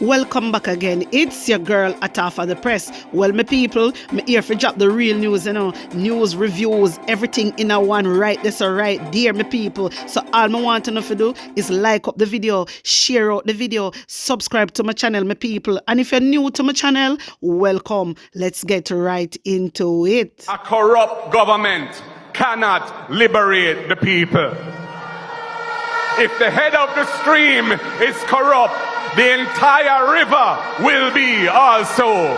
Welcome back again. It's your girl Atafa the Press. Well, my people, me here for drop the real news, news, reviews, everything in a one right this or right there, my people. So all I want to know to do is like up the video, share out the video, subscribe to my channel, my people. And if you're new to my channel, welcome. Let's get right into it. A corrupt government cannot liberate the people. If the head of the stream is corrupt, the entire river will be also.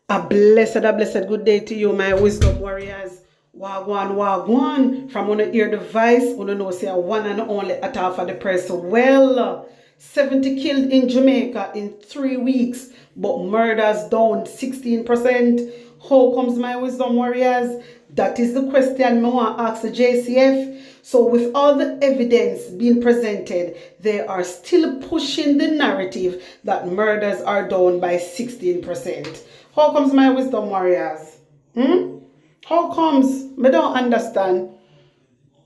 A blessed good day to you, my wisdom warriors. Wagwan. From one ear device, one know say one and only Atafa the Press. Well, 70 killed in Jamaica in 3 weeks, but murders down 16%. How comes, my wisdom warriors? That is the question I want to ask the JCF. So with all the evidence being presented, they are still pushing the narrative that murders are down by 16%. How comes, my wisdom warriors? How comes? I don't understand.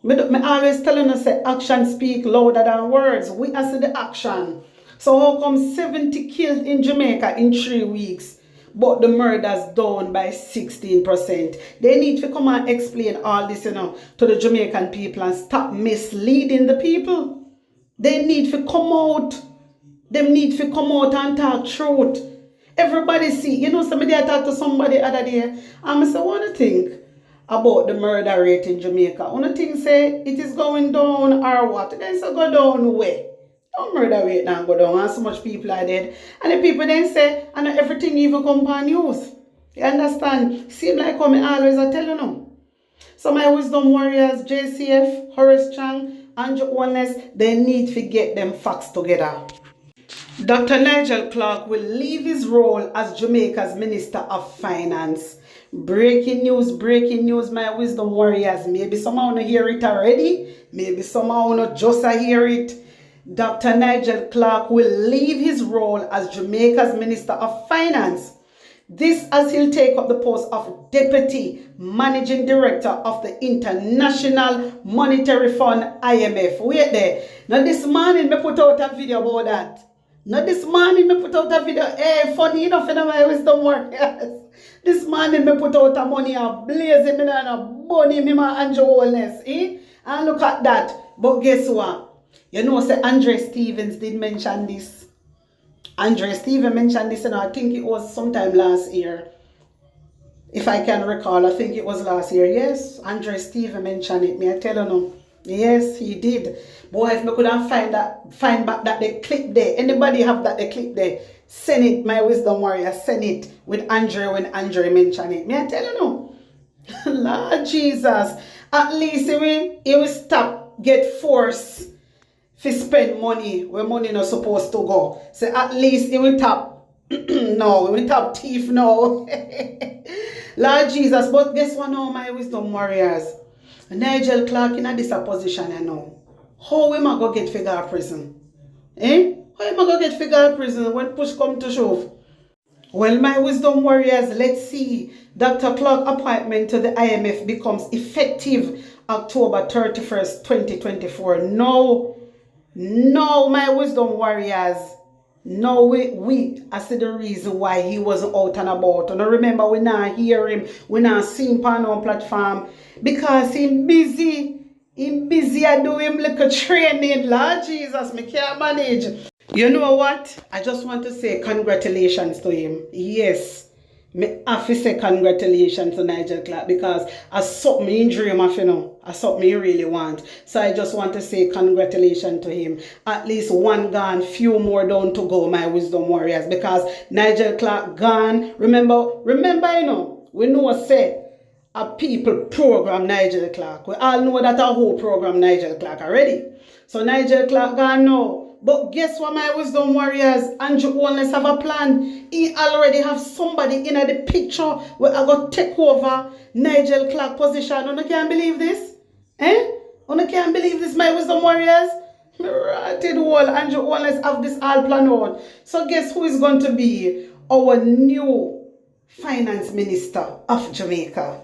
I always telling us that action speak louder than words. We see the action. So how come 70 killed in Jamaica in 3 weeks? But the murders down by 16%. They need to come and explain all this, to the Jamaican people and stop misleading the people. They need to come out. They need to come out and talk truth. Everybody see, somebody I talked to somebody other day, and I say, what do you think about the murder rate in Jamaica? One thing say it is going down or what? Then say go down where? Don't murder rate now go down, and so much people are dead. And the people then say, and everything even come on news. You understand? Seem like how I always I tell you now. So my wisdom warriors, JCF, Horace Chang, Andrew Oneness, they need to get them facts together. Dr. Nigel Clark will leave his role as Jamaica's Minister of Finance. Breaking news, my wisdom warriors. Maybe someone will hear it already. Maybe someone will just hear it. Dr. Nigel Clark will leave his role as Jamaica's Minister of Finance. This as he'll take up the post of Deputy Managing Director of the International Monetary Fund, IMF. Wait there. Now this morning, me put out a video about that. Now this morning, me put out a video. Hey, funny enough, my wisdom warriors. This morning, me put out a money, a blazing, and a bunny, me, my Andrew Wellness. And look at that. But guess what? Say Andre Stevens did mention this. Andre Stevens mentioned this, I think it was sometime last year. If I can recall, I think it was last year. Yes, Andre Stevens mentioned it. Me I tell you no. Yes, he did. Boy, if I couldn't find back that the clip there. Anybody have that the clip there? Send it, my wisdom warrior. Send it with Andre when Andre mentioned it. Me I tell you no. Lord Jesus. At least he will stop, get forced to spend money where money not supposed to go. So at least he will tap. No, he will tap thief now. Lord Jesus, but guess what now, my wisdom warriors? Nigel Clark in a this position, How am I going to get figure prison? How am I going to get figure prison when push come to shove? Well, my wisdom warriors, let's see. Dr. Clark appointment to the IMF becomes effective October 31st, 2024. No, my wisdom warriors. No, we I see the reason why he was out and about. And I remember we not hear him, we not see him on our platform because he's busy. He's busy at doing like a training. Lord Jesus, me can't manage. You know what? I just want to say congratulations to him. Yes. Me have to say congratulations to Nigel Clark because I saw me in dream of, I saw me really want. So I just want to say congratulations to him. At least one gone, few more down to go, my wisdom warriors, because Nigel Clark gone. Remember, we know say a people program Nigel Clark. We all know that a whole program Nigel Clark already. So Nigel Clark gone now. But guess what, my wisdom warriors? Andrew Wellness have a plan. He already have somebody in the picture where I got take over Nigel Clark position. You can't believe this? You can't believe this, my wisdom warriors? Rotted wall. Andrew Wellness have this all planned out. So guess who is going to be our new finance minister of Jamaica?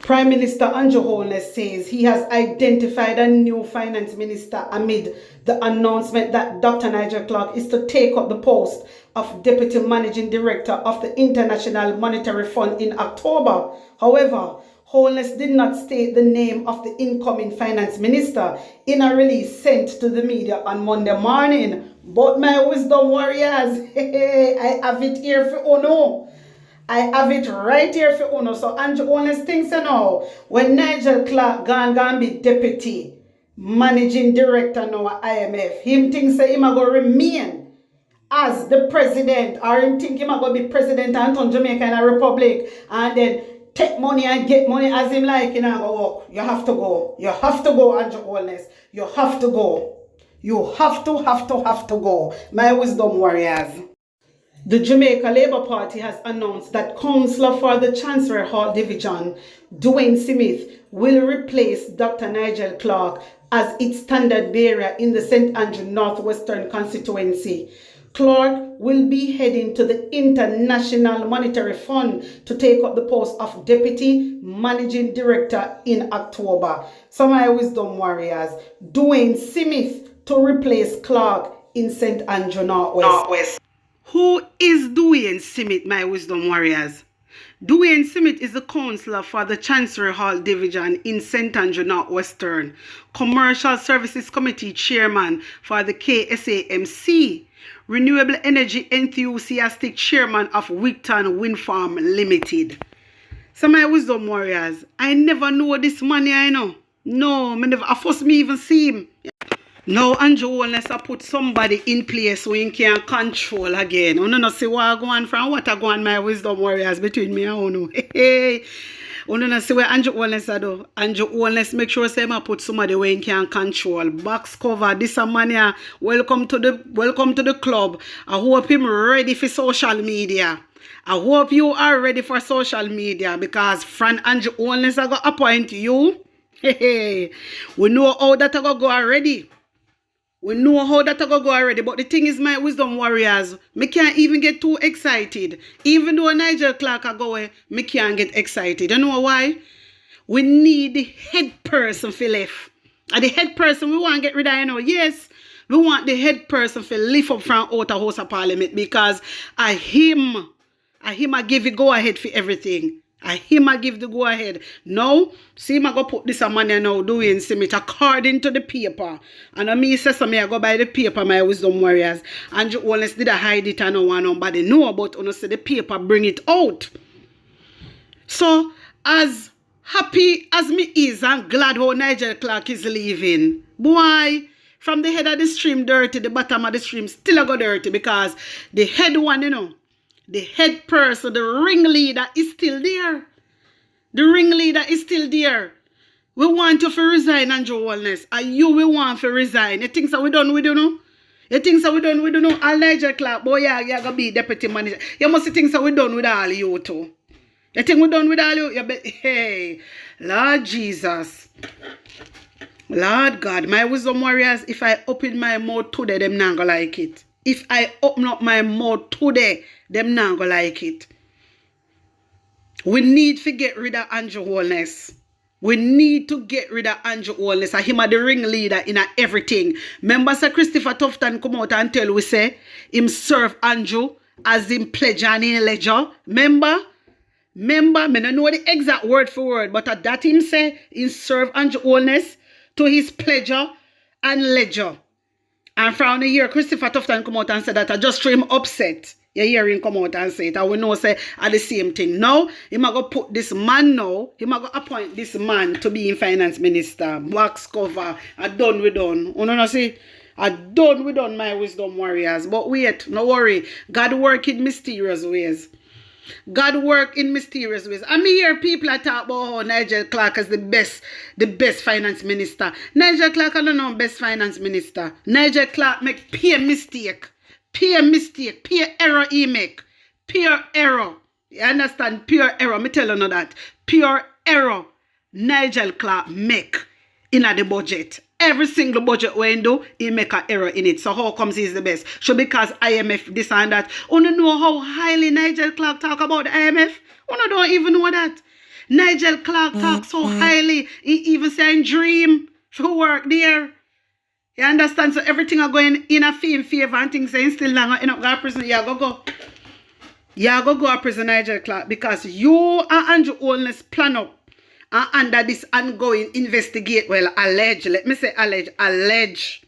Prime Minister Andrew Holness says he has identified a new finance minister amid the announcement that Dr. Nigel Clark is to take up the post of Deputy Managing Director of the International Monetary Fund in October. However, Holness did not state the name of the incoming finance minister in a release sent to the media on Monday morning. But my wisdom warriors, I have it here for Uno. I have it right here for Uno. So Andrew Holness thinks now, when Nigel Clark gone be deputy managing director now at IMF, him thinks that him a go remain as the president, or him think him a go be president and Jamaica in a republic, and then take money and get money as him like, you know, go work. You have to go. You have to go, Andrew Holness. You have to go. You have to go. My wisdom warriors. The Jamaica Labour Party has announced that Councillor for the Chancery Hall Division, Dwayne Smith, will replace Dr. Nigel Clark as its standard bearer in the St. Andrew Northwestern constituency. Clark will be heading to the International Monetary Fund to take up the post of Deputy Managing Director in October. So my wisdom warriors, Dwayne Smith to replace Clark in St. Andrew Northwest. Who is Dwayne Smith, my wisdom warriors? Dwayne Smith is the councillor for the Chancery Hall Division in St. Andrew Northwestern, Commercial Services Committee Chairman for the KSAMC, Renewable Energy Enthusiastic Chairman of Wigton Wind Farm Limited. So my wisdom warriors, I never know this man here, I know. No, I first me even see him. Now Andrew Holness put somebody in place so he can control again. You know see what going from what I go on my wisdom warriors between me and Uno. Hey. You know see what Andrew Holness do. Andrew Holness make sure say I put somebody where he can control. Box cover, this a man here. Welcome to the club. I hope him ready for social media. I hope you are ready for social media because from Andrew Holness I go appoint you. Hey. We know how that I go already. We know how that go already, but the thing is, my wisdom warriors, me can't even get too excited. Even though Nigel Clark a go away, me can't get excited. You know why? We need the head person for left. And the head person we want to get rid of, you know. Yes, we want the head person for lift up from out of House of Parliament because him a give the go ahead for everything. Him a give the go ahead. Now, see him a go put this a man now doing Smith according to the paper. And I me say so me I go by the paper, my wisdom warriors. Andrew Holness did a hide it and no one nobody know about you know say the paper bring it out. So as happy as me is and glad how Nigel Clark is leaving. Boy, from the head of the stream dirty, the bottom of the stream still a go dirty because the head one, you know. The head person, the ringleader is still there. The ringleader is still there. We want you to resign, Andrew Holness. And you we want to resign. You think so we done with you know? You think so we done with you know? All Nigel Clark, boy, you're going to be deputy manager. You must think so we done with all you too. You think we done with all you? Hey, Lord Jesus. Lord God, my wisdom warriors, if I open my mouth today, them not going to like it. If I open up my mouth today, them not gonna like it. We need to get rid of Andrew Holness. We need to get rid of Andrew Holness. And him are the ringleader in everything. Remember Sir Christopher Tufton come out and tell we say him serve Andrew as him pledge and in ledger. Remember, me don't know the exact word for word, but at that him say him serve Andrew Holness to his pleasure and ledger. And from the year, Christopher Tufton come out and said that I just show him upset. You hear him come out and say it. And we know say are the same thing. Now, he might go put this man now. He might go appoint this man to be in finance minister. Box cover. I done we done. You know see? I done we done my wisdom warriors. But wait, no worry. God work in mysterious ways. God work in mysterious ways. I mean, hear people talk about how Nigel Clark is the best finance minister. Nigel Clark I don't know best finance minister. Nigel Clark make pure mistake. Pure error he make. Pure error. You understand? Pure error. Me tell you know that. Pure error Nigel Clark make in the budget. Every single budget when do, he make an error in it. So how comes he's the best? So because IMF this and that. You don't know how highly Nigel Clark talk about the IMF? You don't even know that. Nigel Clark talks so highly. He even saying dream for work there. You understand? So everything are going in a favor and things saying still not end up going to prison. Yeah, go. Yeah, go to prison, Nigel Clark, because you and Andrew Holness plan up under this ongoing investigate. Well, allege. Let me say allege.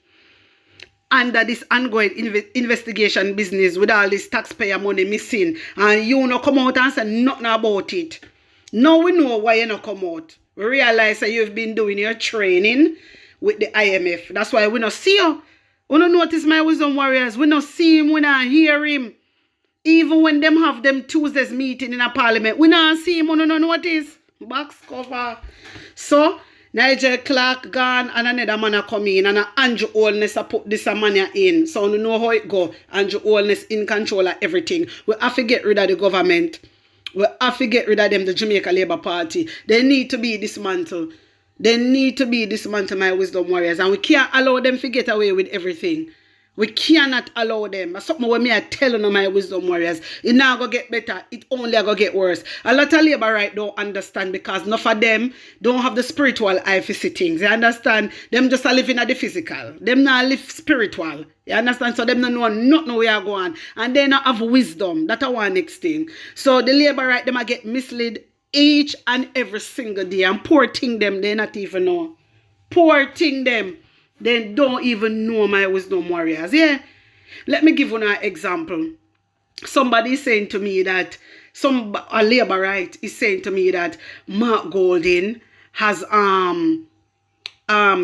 Under this ongoing investigation business with all this taxpayer money missing, and you no come out and say nothing about it. Now we know why you not come out. We realize that you've been doing your training with the IMF. That's why we not see you. We don't notice my wisdom warriors. We not see him, we not hear him. Even when them have them Tuesdays meeting in a parliament, we not see him, we don't notice. Box cover. So Nigel Clark gone and another man come in and Andrew Holness put this money in. So you know how it go. Andrew Holness in control of everything. We have to get rid of the government. We have to get rid of them, the Jamaica Labour Party. They need to be dismantled. They need to be dismantled, my wisdom warriors. And we can't allow them to get away with everything. We cannot allow them. That's something what me I tell you, my wisdom warriors. It not going to get better. It only going to get worse. A lot of labor right don't understand because enough of them don't have the spiritual eye for see things. You understand? Them just are living at the physical. Them not live spiritual. You understand? So them don't know nothing where you going. And they not have wisdom. That's one next thing. So the labor right, them get misled each and every single day. And poor thing them, they not even know. Poor thing them. They don't even know my wisdom warriors. Yeah. Let me give you an example. Somebody is saying to me that a labor right is saying to me that Mark Golding has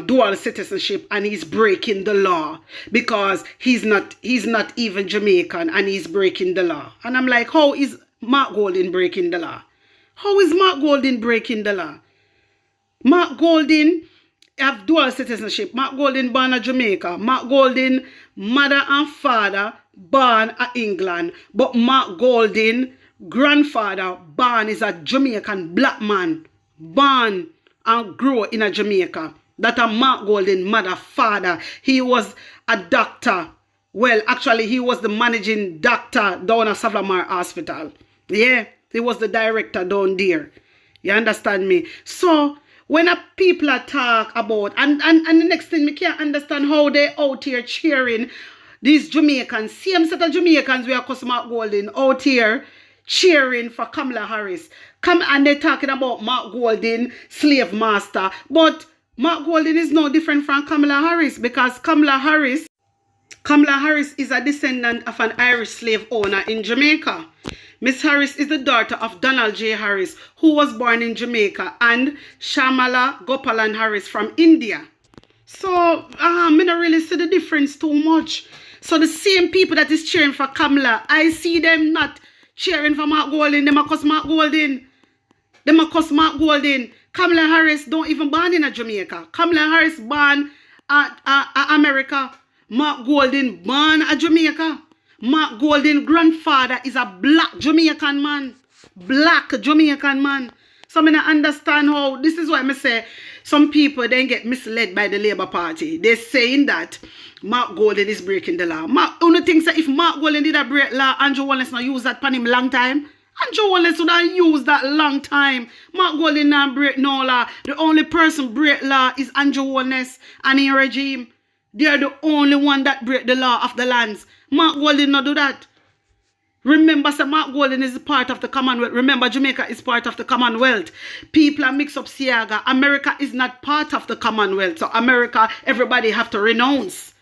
dual citizenship and he's breaking the law because he's not even Jamaican and he's breaking the law. And I'm like, how is Mark Golding breaking the law? How is Mark Golding breaking the law? Mark Golding have dual citizenship. Mark Golding born in Jamaica. Mark Golding mother and father born in England. But Mark Golding grandfather born is a Jamaican black man. Born and grew in a Jamaica. That a Mark Golding mother father. He was a doctor. Well, actually he was the managing doctor down at Savlamar Hospital. Yeah. He was the director down there. You understand me? So when people are talk about, and the next thing, me can't understand how they out here cheering these Jamaicans, same set of Jamaicans we are Mark Golding out here cheering for Kamala Harris. And they're talking about Mark Golding, slave master. But Mark Golding is no different from Kamala Harris because Kamala Harris is a descendant of an Irish slave owner in Jamaica. Miss Harris is the daughter of Donald J. Harris, who was born in Jamaica, and Shamala Gopalan Harris from India. So, I don't really see the difference too much. So, the same people that is cheering for Kamala, I see them not cheering for Mark Golding. Them are cause Mark Golding. Kamala Harris don't even born in Jamaica. Kamala Harris born at America. Mark Golding born at Jamaica. Mark Golding grandfather is a black Jamaican man. Black Jamaican man. So I don't understand how, this is why I say some people then get misled by the Labour Party. They're saying that Mark Golding is breaking the law. Only thinks that if Mark Golding did a break law, Andrew Holness not use that upon him long time. Andrew Holness would have used that long time. Mark Golding not break no law. The only person break law is Andrew Holness and his regime. They are the only one that break the law of the lands. Mark Golding not do that. Remember, so Mark Golding is part of the Commonwealth. Remember, Jamaica is part of the Commonwealth. People are mixed up Siaga. America is not part of the Commonwealth. So America, everybody have to renounce.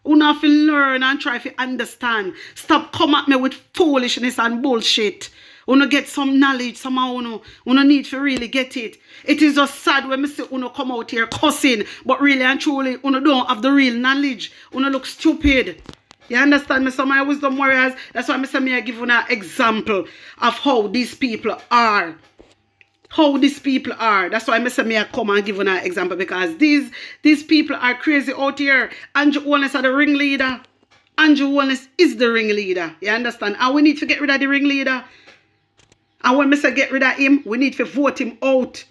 You have to learn and try to understand. Stop come at me with foolishness and bullshit. You get some knowledge somehow. You need to really get it. It is just sad when I see you come out here cussing, but really and truly, you don't have the real knowledge. You look stupid. You understand me? So my wisdom warriors, that's why I say I give you an example of how these people are. How these people are. That's why I say I come and give you an example, because these people are crazy out here. Andrew Holness are the ringleader. Andrew Holness is the ringleader. You understand? And we need to get rid of the ringleader. And when I say get rid of him, we need to vote him out.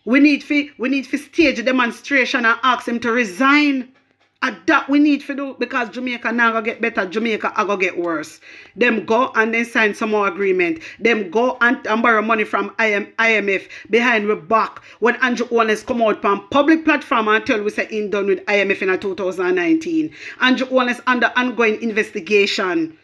We need to stage a demonstration and ask him to resign. And that we need to do because Jamaica now gonna get better, Jamaica are gonna get worse. Them go and then sign some more agreement. Them go and borrow money from IMF behind we back. When Andrew Holness come out from public platform and tell we say in done with IMF in 2019. Andrew Holness under ongoing investigation.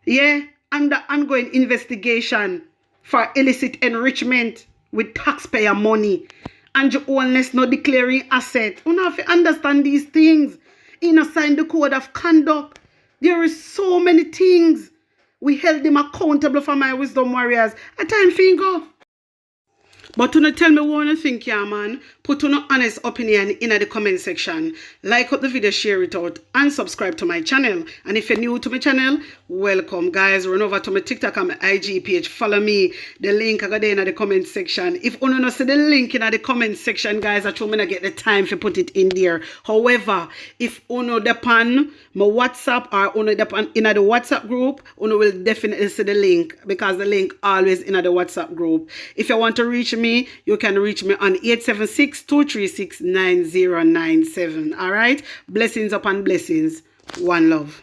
Yeah, under ongoing investigation for illicit enrichment with taxpayer money. Andrew Holness not declaring asset. You have to understand these things. He not sign the code of conduct. There is so many things. We held him accountable for my wisdom warriors. A time finger. But to not tell me what you think, yeah, man. Put your honest opinion in the comment section. Like up the video, share it out, and subscribe to my channel. And if you're new to my channel, welcome, guys. Run over to my TikTok and my IG page. Follow me. The link I got there in the comment section. If you don't see the link in the comment section, guys, I told me to get the time to put it in there. However, if you depend my WhatsApp or you depend in the WhatsApp group, you will definitely see the link because the link always in the WhatsApp group. If you want to reach me, you can reach me on 876-236-9097. All right, blessings upon blessings. One love.